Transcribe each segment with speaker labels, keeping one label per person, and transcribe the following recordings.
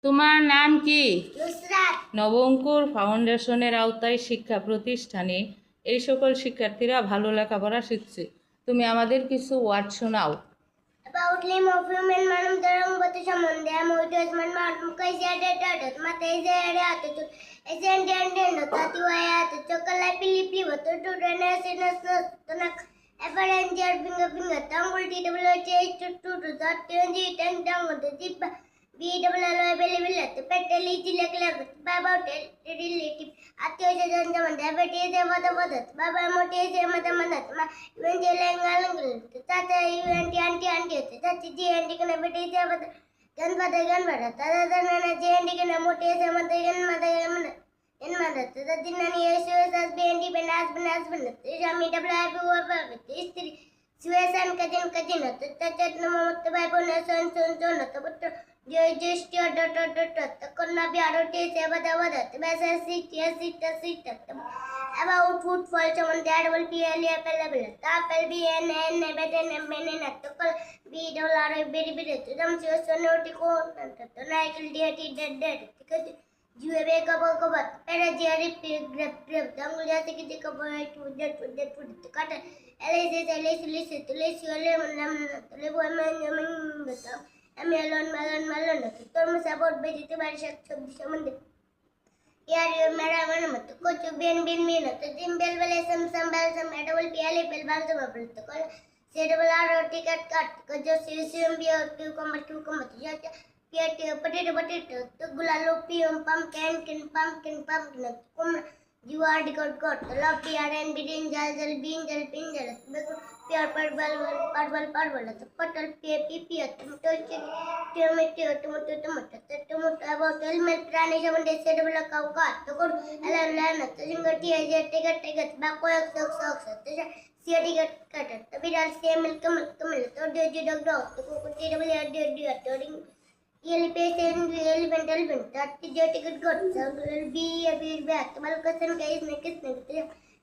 Speaker 1: তোমার নাম কি?
Speaker 2: নুসরাত।
Speaker 1: নবঙ্কুর ফাউন্ডেশনের আওতায় শিক্ষা প্রতিষ্ঠানে এই সকল শিক্ষার্থীরা ভালো লেখাপড়া শিখছে। তুমি আমাদের কিছু ওয়ার্ড শোনাও।
Speaker 2: About limb of human manum darang batu samande amoitos man manum kaise adatat mate ise ade tu isen den den tati waya tu chokala pili pili batu tu rena sinas tanak aparanger binga tangul ti double h tu that tenji tang tang tu tip b double l beli beli tu peteli tilak lak baba relative atyo jan jaman dabati se wada baba moti se mata manat ma even jelengalang tata even anti tati ji anti kana beti se wada gan bada tata nana ji anti kana moti se mata en mata tata dinani yesu as bendi benas jami double baba istri Suesan kajin tata namo bai pona son to just konna bi arote se wada besa sit about footfall someone that will be available tapel be en beden menen to call be dollar very to them so no tiko to naikil dead because you have a couple of pera jerry grab dangle jati ki de cover to that put the cutter listen to listen to lemon melon terms about vegetable samande यार मेरा मन मत कुछ Ben तो gym bell वाले सम edible पियाले bell बाल तो bubble तो कल सेडबल आर टिकट कट को जो सीसीएम भी और क्यू कम मत जा पियट पटेटो तो गुलालो पियम पम्पकिन कुम You are the god. Love PRN bidding jal binjal. Pure purple. The puddle pia tomato about helmet pranism and they said about a cow cut. The good Alan, the singer take backward socks. See a ticket cutter. The vidal same come. The dog. The cocoa elephant that the ticket got so will be a bit back malcusson guys naked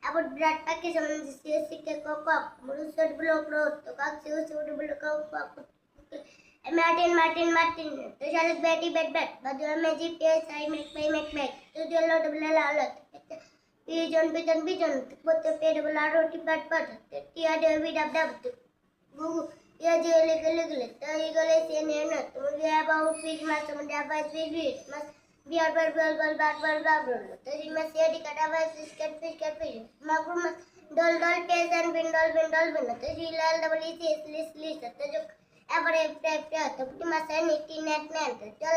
Speaker 2: about that package on the sick cock musud block road to cock suitable cock Martin to shall betty bed but the magic yes I make to the lot of lot pigeon put the payable roti but the tia David up Ya jele gele ta igale se ne na to ya about fish mas to ya ba fish mas biar bal to ji mas ya di kata ba fish ma gru mas dol pes and bindol to ji lal double is list to jo ever to mas ni net to